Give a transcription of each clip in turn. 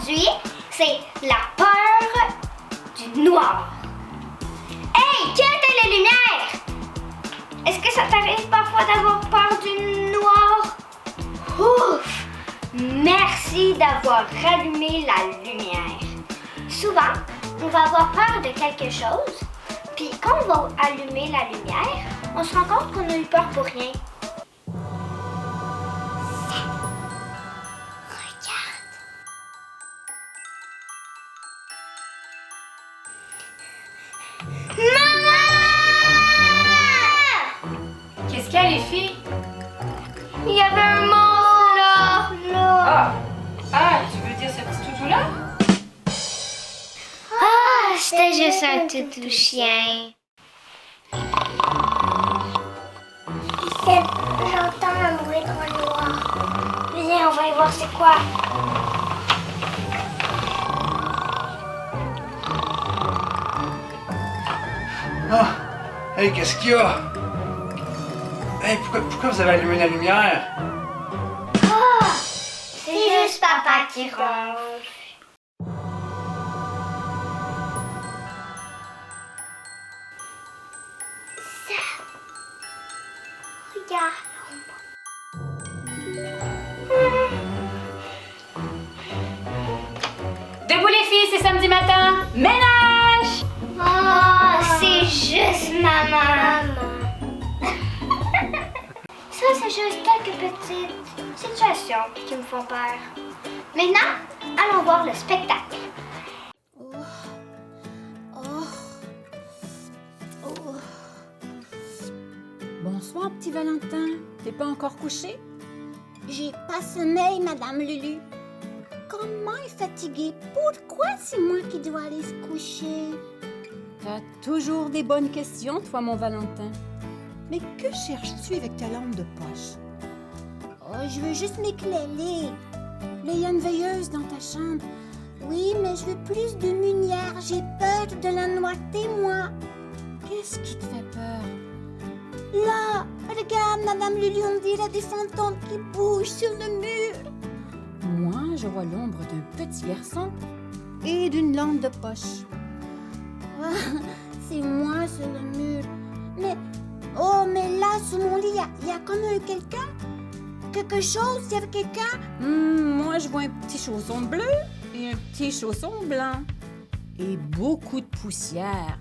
aujourd'hui, c'est la peur du noir. Hey, qui a éteint les lumières? Est-ce que ça t'arrive parfois d'avoir peur du noir? Ouf! Merci d'avoir rallumé la lumière. Souvent, on va avoir peur de quelque chose, puis quand on va allumer la lumière, on se rend compte qu'on a eu peur pour rien. Qu'est-ce qu'il y a, les filles? Il y avait un monstre là! Ah, tu veux dire ce petit toutou-là? Ah, c'était juste un toutou chien. J'entends un bruit dans le noir. Viens, on va y voir c'est quoi. Ah! Hey, qu'est-ce qu'il y a? Hey, pourquoi vous avez allumé la lumière? Ah! C'est juste papa qui ronfle. Ça. Regarde Debout, les filles, c'est samedi matin! Ménage! Oh, c'est juste maman. Ça, c'est juste quelques petites situations qui me font peur. Maintenant, allons voir le spectacle. Bonsoir, petit Valentin. T'es pas encore couché? J'ai pas sommeil, Madame Lulu. Comment est fatiguée? Pourquoi c'est moi qui dois aller se coucher? T'as toujours des bonnes questions, toi, mon Valentin. Mais que cherches-tu avec ta lampe de poche? Oh, je veux juste m'éclairer. Mais il y a une veilleuse dans ta chambre. Oui, mais je veux plus de lumière. J'ai peur de la noirté, moi. Qu'est-ce qui te fait peur? Là, regarde, Madame Lulu, on dirait des fantômes qui bougent sur le mur. Moi, je vois l'ombre d'un petit garçon et d'une lampe de poche. Ah, c'est moi sur le mur. Mais là, sous mon lit, il y a comme quelqu'un. Quelque chose, il y avait quelqu'un. Moi, je vois un petit chausson bleu et un petit chausson blanc. Et beaucoup de poussière.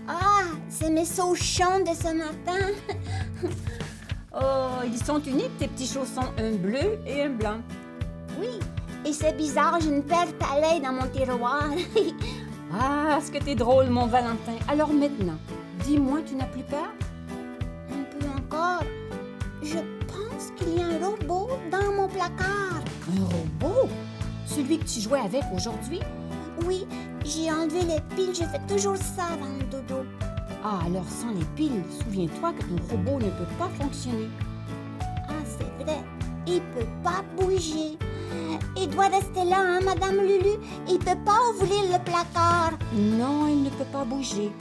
Ah, c'est mes sauchons de ce matin. Oh, ils sont uniques, tes petits chaussons, un bleu et un blanc. Oui, et c'est bizarre, j'ai une paire de palais dans mon tiroir. Ah, est-ce que t'es drôle, mon Valentin. Alors maintenant, dis-moi, tu n'as plus peur? Un peu encore. Je pense qu'il y a un robot dans mon placard. Un robot? Celui que tu jouais avec aujourd'hui? Oui, j'ai enlevé les piles, je fais toujours ça avant le dodo. Ah, alors sans les piles, souviens-toi que ton robot ne peut pas fonctionner. Ah, c'est vrai, il peut pas bouger. Il doit rester là, hein, Madame Lulu? Il peut pas ouvrir le placard. Non, il ne peut pas bouger.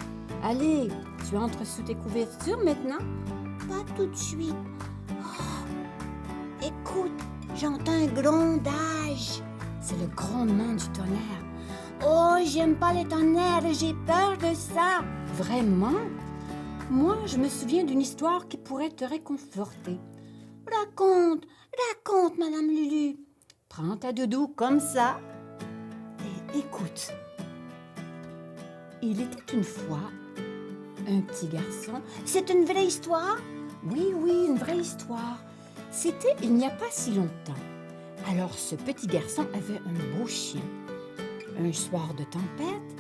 Allez, tu entres sous tes couvertures maintenant? Pas tout de suite. Oh, écoute, j'entends un grondage. C'est le grondement du tonnerre. Oh, j'aime pas les tonnerres, j'ai peur de ça. Vraiment? Moi, je me souviens d'une histoire qui pourrait te réconforter. Raconte, Madame Lulu. Prends ta doudou comme ça et écoute. Il était une fois un petit garçon. C'est une vraie histoire? Oui, une vraie histoire. C'était il n'y a pas si longtemps. Alors, ce petit garçon avait un beau chien. Un soir de tempête,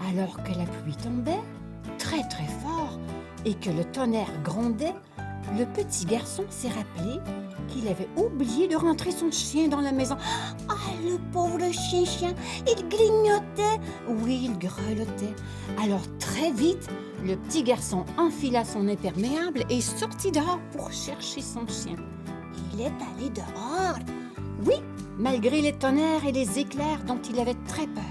alors que la pluie tombait très très fort et que le tonnerre grondait, le petit garçon s'est rappelé qu'il avait oublié de rentrer son chien dans la maison. Ah, le pauvre chien, il grignotait. Oui, il grelottait. Alors très vite, le petit garçon enfila son imperméable et sortit dehors pour chercher son chien. Il est allé dehors? Oui, malgré les tonnerres et les éclairs dont il avait très peur.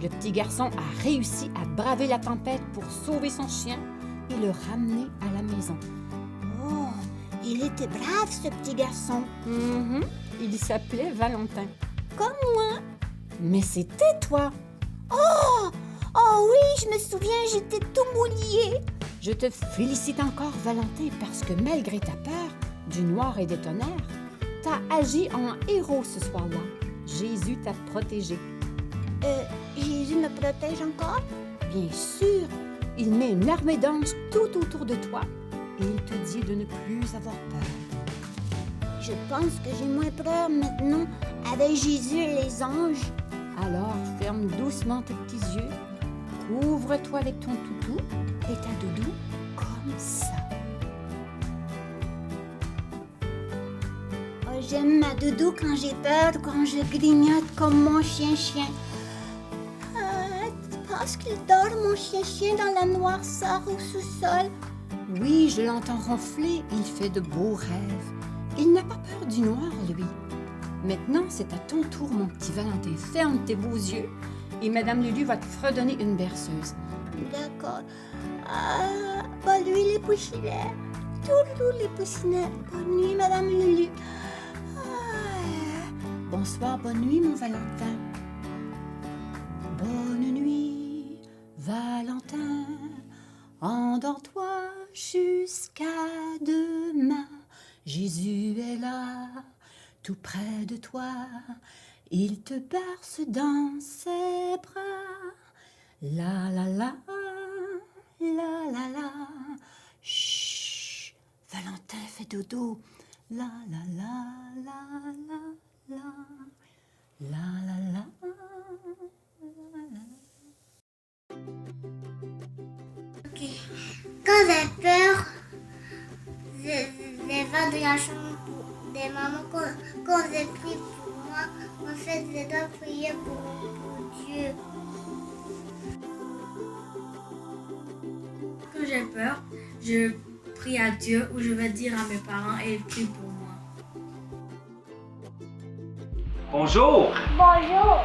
Le petit garçon a réussi à braver la tempête pour sauver son chien et le ramener à la maison. Oh, il était brave, ce petit garçon. Il s'appelait Valentin. Comme moi. Mais c'était toi. Oh! Oh oui, je me souviens, j'étais tout mouillée. Je te félicite encore, Valentin, parce que malgré ta peur du noir et des tonnerres, t'as agi en héros ce soir-là. Jésus t'a protégé. Jésus me protège encore? Bien sûr, il met une armée d'anges tout autour de toi et il te dit de ne plus avoir peur. Je pense que j'ai moins peur maintenant avec Jésus et les anges. Alors, ferme doucement tes petits yeux, couvre-toi avec ton toutou et ta doudou comme ça. Oh, j'aime ma doudou quand j'ai peur, quand je grignote comme mon chien-chien. Tu penses qu'il dort, mon chien-chien, dans la noirceur au sous-sol? Oui, je l'entends ronfler, il fait de beaux rêves. Il n'a pas peur du noir, lui. Maintenant, c'est à ton tour, mon petit Valentin. Ferme tes beaux yeux et Madame Lulu va te fredonner une berceuse. D'accord. Bonne nuit, les pouchinets. Toulou, les poucinets. Bonne nuit, Madame Lulu. Bonsoir, bonne nuit, mon Valentin. Bonne nuit, Valentin. Endors-toi jusqu'à demain. Jésus est là, tout près de toi. Il te berce dans ses bras. La la la, la la la. Chut, Valentin fait dodo. La la la la la la. La la la. Quand j'ai peur, je vais de la chambre des mamans. Quand j'ai prie pour moi, en fait, je dois prier pour Dieu. Quand j'ai peur, je prie à Dieu ou je vais dire à mes parents et ils prient pour moi. Bonjour! Bonjour.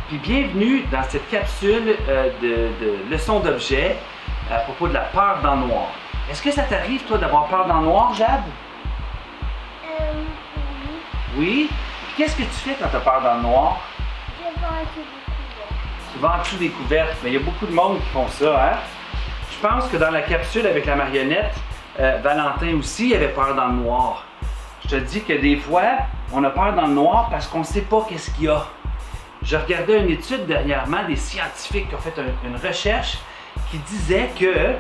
Puis bienvenue dans cette capsule de leçons d'objets à propos de la peur dans le noir. Est-ce que ça t'arrive, toi, d'avoir peur dans le noir, Jade? Oui. Oui? Puis qu'est-ce que tu fais quand tu as peur dans le noir? Je vais en dessous des couvertes. Tu vas en dessous des couvertes, mais il y a beaucoup de monde qui font ça, hein? Je pense que dans la capsule avec la marionnette, Valentin aussi avait peur dans le noir. Je te dis que des fois, on a peur dans le noir parce qu'on ne sait pas qu'est-ce qu'il y a. Je regardais une étude dernièrement des scientifiques qui ont fait une recherche qui disait que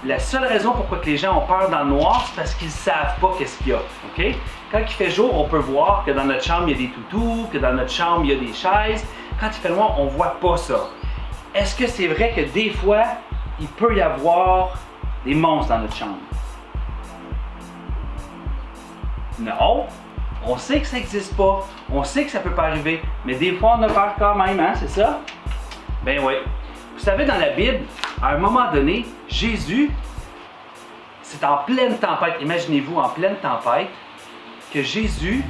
la seule raison pourquoi que les gens ont peur dans le noir, c'est parce qu'ils ne savent pas qu'est-ce qu'il y a. OK? Quand il fait jour, on peut voir que dans notre chambre, il y a des toutous, que dans notre chambre, il y a des chaises. Quand il fait noir, on ne voit pas ça. Est-ce que c'est vrai que des fois, il peut y avoir des monstres dans notre chambre? Non. On sait que ça n'existe pas. On sait que ça ne peut pas arriver. Mais des fois, on a peur quand même, hein? C'est ça? Ben oui. Vous savez, dans la Bible, à un moment donné, Jésus, c'est en pleine tempête. Imaginez-vous, en pleine tempête, que Jésus,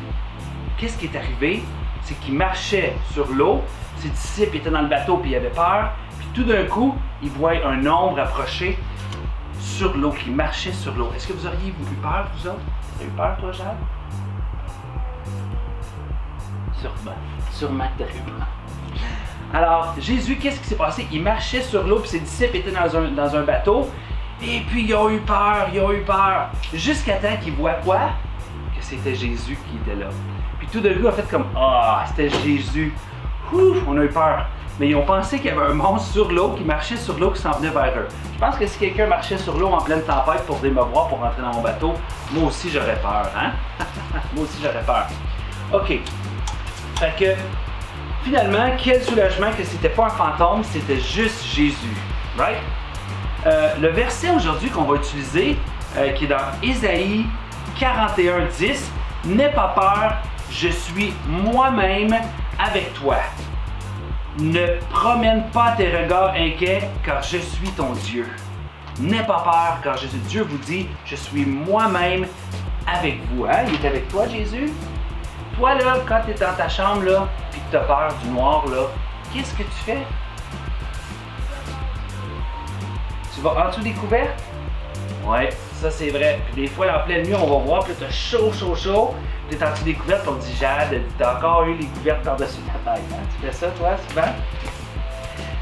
qu'est-ce qui est arrivé? C'est qu'il marchait sur l'eau. Ses disciples étaient dans le bateau puis ils avaient peur. Puis tout d'un coup, ils voient un ombre approcher sur l'eau, qui marchait sur l'eau. Est-ce que vous auriez eu peur, vous autres? T'as eu peur, toi, Jade? Sûrement que t'as eu peur. Alors, Jésus, qu'est-ce qui s'est passé? Il marchait sur l'eau, puis ses disciples étaient dans un bateau. Et puis, ils ont eu peur. Jusqu'à temps qu'ils voient quoi? Que c'était Jésus qui était là. Puis tout d'un coup, ils ont fait comme, c'était Jésus. Ouf, on a eu peur. Mais ils ont pensé qu'il y avait un monstre sur l'eau, qui marchait sur l'eau, qui s'en venait vers eux. Je pense que si quelqu'un marchait sur l'eau en pleine tempête pour venir me voir, pour rentrer dans mon bateau, moi aussi j'aurais peur, hein? Moi aussi j'aurais peur. OK. Fait que, finalement, quel soulagement que c'était pas un fantôme, c'était juste Jésus. Right? Le verset aujourd'hui qu'on va utiliser, qui est dans Ésaïe 41:10, « N'aie pas peur, je suis moi-même avec toi. Ne promène pas tes regards inquiets, car je suis ton Dieu. N'aie pas peur, car Dieu vous dit, je suis moi-même avec vous. » Hein? Il est avec toi, Jésus? Toi, là, quand tu es dans ta chambre, là, puis que tu as peur du noir, là, qu'est-ce que tu fais? Tu vas en dessous des couvertes? Ouais, ça c'est vrai. Puis des fois, en pleine nuit, on va voir, puis t'as chaud. T'es en dessous des couvertes, on dit Jade, t'as encore eu les couvertes par-dessus ta tête. Hein? Tu fais ça, toi, souvent?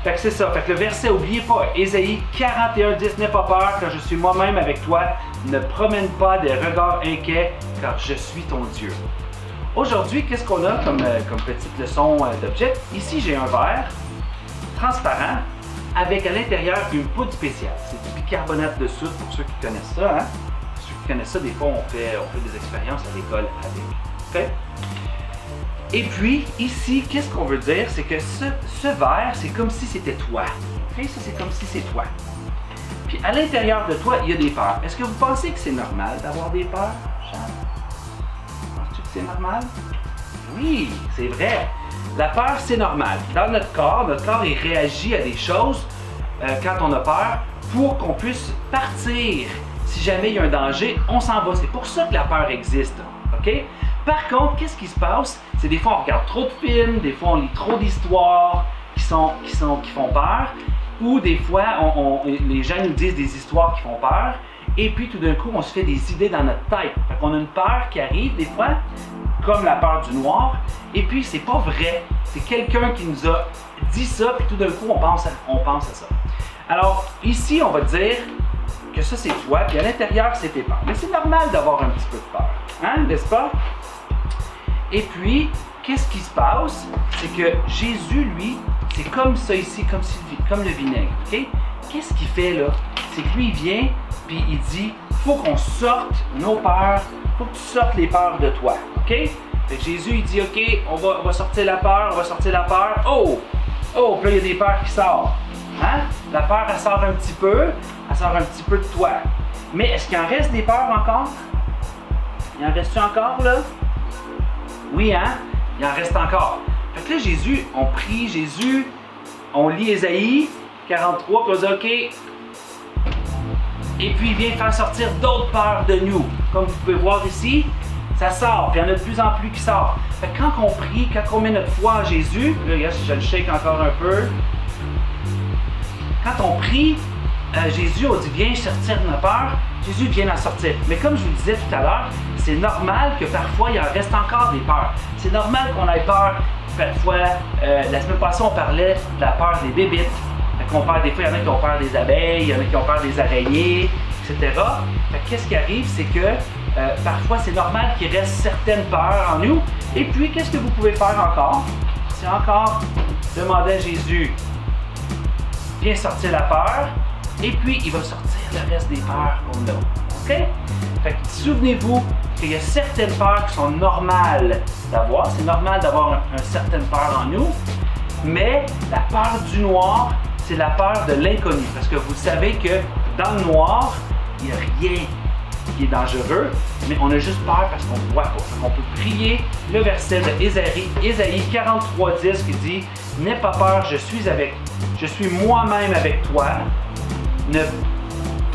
Fait que c'est ça. Fait que le verset, oubliez pas, Ésaïe 41, 10, n'aie pas peur, car je suis moi-même avec toi. Ne promène pas des regards inquiets, car je suis ton Dieu. Aujourd'hui, qu'est-ce qu'on a comme petite leçon d'objet? Ici, j'ai un verre transparent avec à l'intérieur une poudre spéciale. C'est du bicarbonate de soude pour ceux qui connaissent ça. Hein? Ceux qui connaissent ça, des fois, on fait des expériences à l'école avec. Fait? Et puis, ici, qu'est-ce qu'on veut dire? C'est que ce verre, c'est comme si c'était toi. Okay? Ça, c'est comme si c'est toi. Puis, à l'intérieur de toi, il y a des peurs. Est-ce que vous pensez que c'est normal d'avoir des peurs, Charles? Penses-tu que c'est normal? Oui, c'est vrai. La peur, c'est normal. Dans notre corps, il réagit à des choses quand on a peur pour qu'on puisse partir. Si jamais il y a un danger, on s'en va. C'est pour ça que la peur existe. OK? Par contre, qu'est-ce qui se passe? C'est des fois on regarde trop de films, des fois on lit trop d'histoires qui font peur, ou des fois les gens nous disent des histoires qui font peur, et puis tout d'un coup on se fait des idées dans notre tête. Fait qu'on a une peur qui arrive des fois, comme la peur du noir, et puis c'est pas vrai. C'est quelqu'un qui nous a dit ça, puis tout d'un coup on pense à ça. Alors ici on va dire que ça c'est toi, puis à l'intérieur c'est tes peurs. Mais c'est normal d'avoir un petit peu de peur, hein, n'est-ce pas? Et puis, qu'est-ce qui se passe? C'est que Jésus, lui, c'est comme ça ici, comme le vinaigre, OK? Qu'est-ce qu'il fait là? C'est que lui, il vient, puis il dit, faut qu'on sorte nos peurs, faut que tu sortes les peurs de toi, OK? Fait que Jésus, il dit, OK, on va sortir la peur, Oh! Oh, puis là, il y a des peurs qui sortent. Hein? La peur, elle sort un petit peu de toi. Mais est-ce qu'il en reste des peurs encore? Il en reste-tu encore, là? Oui, hein? Il en reste encore. Fait que là, Jésus, on prie Jésus, on lit Ésaïe 43, puis on dit OK. Et puis, il vient faire sortir d'autres peurs de nous. Comme vous pouvez voir ici, ça sort, puis il y en a de plus en plus qui sortent. Fait que quand on prie, quand on met notre foi en Jésus, là, regarde, si je le shake encore un peu. Quand on prie, Jésus, on dit viens sortir de nos peurs. Jésus vient en sortir. Mais comme je vous le disais tout à l'heure, c'est normal que parfois il en reste encore des peurs. C'est normal qu'on ait peur. Parfois, la semaine passée, on parlait de la peur des bébites. Fait qu'on parle, des fois, il y en a qui ont peur des abeilles, il y en a qui ont peur des araignées, etc. Fait que qu'est-ce qui arrive, c'est que parfois, c'est normal qu'il reste certaines peurs en nous. Et puis, qu'est-ce que vous pouvez faire encore? C'est encore demander à Jésus, viens sortir la peur. Et puis, il va sortir le reste des peurs qu'on a. OK? Fait que souvenez-vous qu'il y a certaines peurs qui sont normales d'avoir. C'est normal d'avoir une certaine peur en nous. Mais la peur du noir, c'est la peur de l'inconnu. Parce que vous savez que dans le noir, il n'y a rien qui est dangereux, mais on a juste peur parce qu'on ne voit pas. On peut prier le verset de Ésaïe 43, 10 qui dit « N'aie pas peur, je suis moi-même avec toi. Ne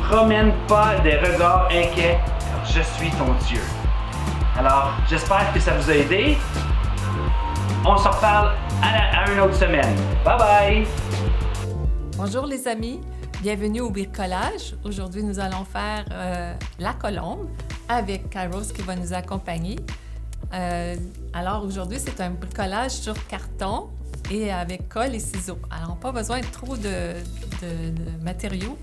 promène pas des regards inquiets, car je suis ton Dieu. » Alors, j'espère que ça vous a aidé. On s'en reparle à une autre semaine. Bye bye! Bonjour les amis, bienvenue au bricolage. Aujourd'hui, nous allons faire la colombe avec Kairos qui va nous accompagner. Alors aujourd'hui, c'est un bricolage sur carton et avec colle et ciseaux. Alors, pas besoin de trop de matériaux.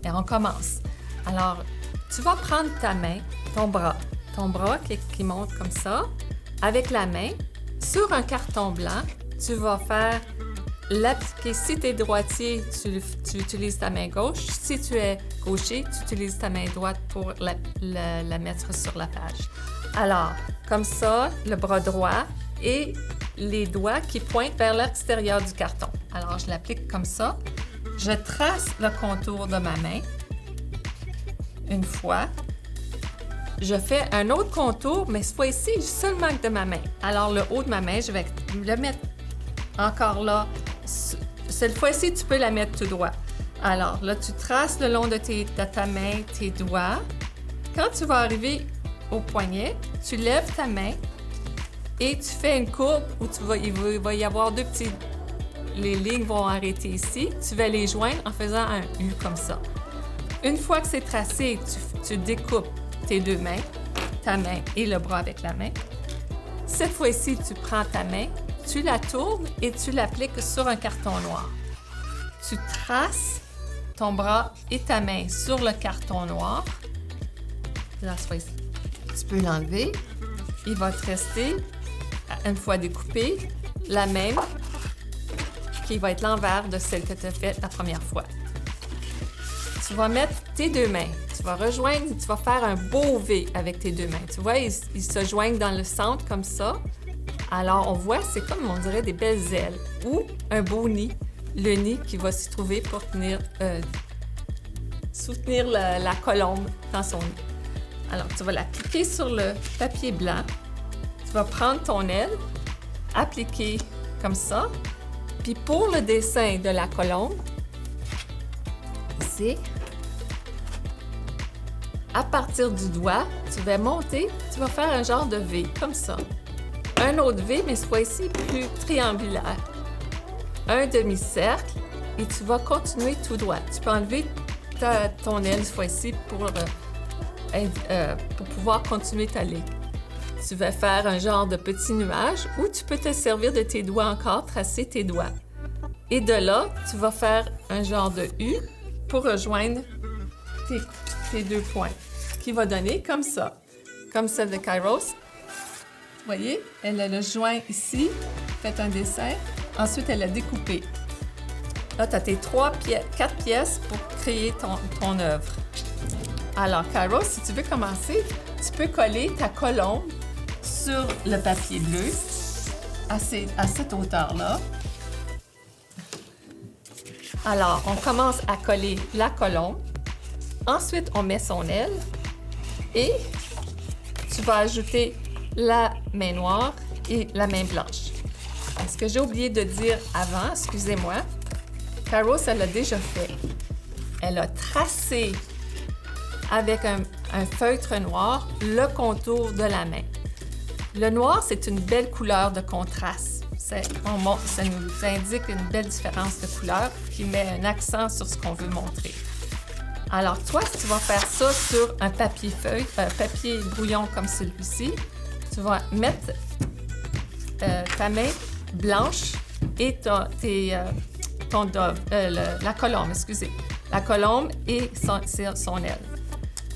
Et on commence. Alors, tu vas prendre ta main, ton bras qui monte comme ça, avec la main, sur un carton blanc, tu vas faire l'appliquer. Si tu es droitier, tu utilises ta main gauche. Si tu es gaucher, tu utilises ta main droite pour la mettre sur la page. Alors, comme ça, le bras droit et les doigts qui pointent vers l'extérieur du carton. Alors, je l'applique comme ça. Je trace le contour de ma main. Une fois. Je fais un autre contour, mais cette fois-ci, seulement de ma main. Alors, le haut de ma main, je vais le mettre encore là. Cette fois-ci, tu peux la mettre tout droit. Alors, là, tu traces le long de ta main, tes doigts. Quand tu vas arriver au poignet, tu lèves ta main et tu fais une courbe où il va y avoir deux petits... Les lignes vont arrêter ici. Tu vas les joindre en faisant un U comme ça. Une fois que c'est tracé, tu découpes tes deux mains, ta main et le bras avec la main. Cette fois-ci, tu prends ta main, tu la tournes et tu l'appliques sur un carton noir. Tu traces ton bras et ta main sur le carton noir. Là, tu peux l'enlever. Il va te rester, une fois découpé, la même qui va être l'envers de celle que tu as faite la première fois. Tu vas mettre tes deux mains. Tu vas rejoindre, tu vas faire un beau V avec tes deux mains. Tu vois, ils se joignent dans le centre comme ça. Alors, on voit, c'est comme, on dirait, des belles ailes ou un beau nid. Le nid qui va s'y trouver pour soutenir la colombe dans son nid. Alors, tu vas l'appliquer sur le papier blanc. Tu vas prendre ton aile, appliquer comme ça. Puis pour le dessin de la colombe, c'est à partir du doigt, tu vas monter, tu vas faire un genre de V, comme ça. Un autre V, mais cette fois-ci plus triangulaire. Un demi-cercle et tu vas continuer tout droit. Tu peux enlever ton aile cette fois-ci pour pouvoir continuer ta ligne. Tu vas faire un genre de petit nuage ou tu peux te servir de tes doigts encore, tracer tes doigts. Et de là, tu vas faire un genre de U pour rejoindre tes deux points, qui va donner comme ça, comme celle de Kairos. Vous voyez, elle a le joint ici, fait un dessin. Ensuite, elle a découpé. Là, tu as tes 4 pièces pour créer ton œuvre. Alors, Kairos, si tu veux commencer, tu peux coller ta colombe sur le papier bleu à cette hauteur-là. Alors, on commence à coller la colombe. Ensuite, on met son aile et tu vas ajouter la main noire et la main blanche. Ce que j'ai oublié de dire avant, excusez-moi, Kairos, elle l'a déjà fait. Elle a tracé avec un feutre noir le contour de la main. Le noir, c'est une belle couleur de contraste. Ça nous indique une belle différence de couleur qui met un accent sur ce qu'on veut montrer. Alors toi, si tu vas faire ça sur un papier papier brouillon comme celui-ci, tu vas mettre ta main blanche et la colombe, excusez. La colombe et son aile.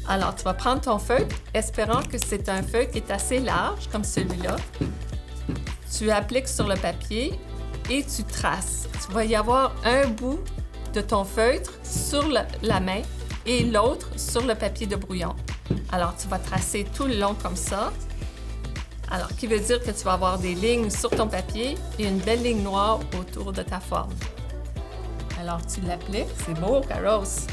Alors, tu vas prendre ton feutre, espérant que c'est un feutre qui est assez large, comme celui-là. Tu appliques sur le papier et tu traces. Tu vas y avoir un bout de ton feutre sur la main et l'autre sur le papier de brouillon. Alors, tu vas tracer tout le long comme ça. Alors, qui veut dire que tu vas avoir des lignes sur ton papier et une belle ligne noire autour de ta forme. Alors, tu l'appliques. C'est beau, Kairos!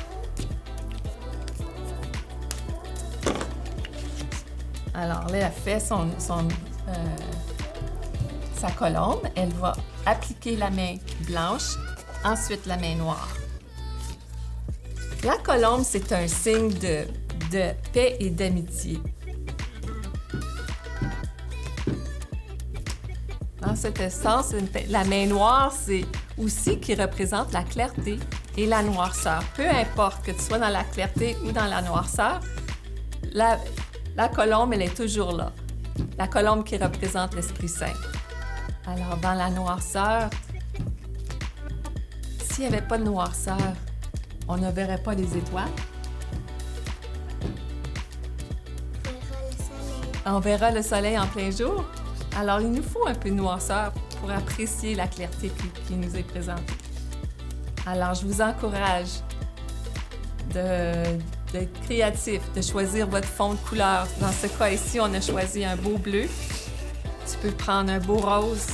Alors là, elle fait sa colombe. Elle va appliquer la main blanche, ensuite la main noire. La colombe, c'est un signe de paix et d'amitié. Dans cet sens, la main noire, c'est aussi qui représente la clarté et la noirceur. Peu importe que tu sois dans la clarté ou dans la noirceur, la colombe, elle est toujours là. La colombe qui représente l'Esprit Saint. Alors, dans la noirceur, s'il n'y avait pas de noirceur, on ne verrait pas les étoiles. On verra le soleil en plein jour. Alors, il nous faut un peu de noirceur pour apprécier la clarté qui nous est présente. Alors, je vous encourage d'être créatif, de choisir votre fond de couleur. Dans ce cas ici, on a choisi un beau bleu. Tu peux prendre un beau rose,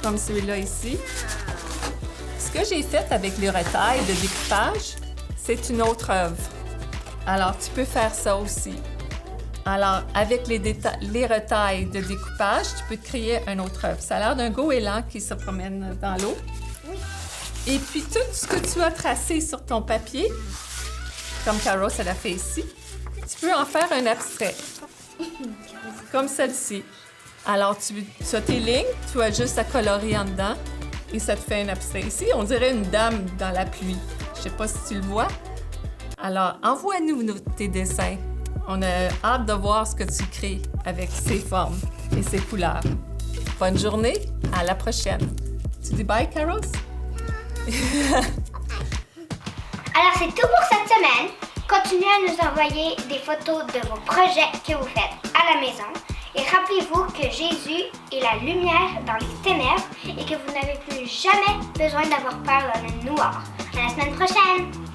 comme celui-là ici. Ce que j'ai fait avec les retailles de découpage, c'est une autre œuvre. Alors, tu peux faire ça aussi. Alors, avec les retailles de découpage, tu peux créer une autre œuvre. Ça a l'air d'un goéland qui se promène dans l'eau. Et puis, tout ce que tu as tracé sur ton papier, comme Kairos elle a fait ici, tu peux en faire un abstrait, comme celle-ci. Alors, tu as tes lignes, tu as juste à colorer en dedans et ça te fait un abstrait. Ici, on dirait une dame dans la pluie. Je ne sais pas si tu le vois. Alors, envoie-nous tes dessins. On a hâte de voir ce que tu crées avec ces formes et ces couleurs. Bonne journée, à la prochaine. Tu dis bye, Caros? Alors, c'est tout pour cette semaine. Continuez à nous envoyer des photos de vos projets que vous faites à la maison. Et rappelez-vous que Jésus est la lumière dans les ténèbres et que vous n'avez plus jamais besoin d'avoir peur dans le noir. À la semaine prochaine!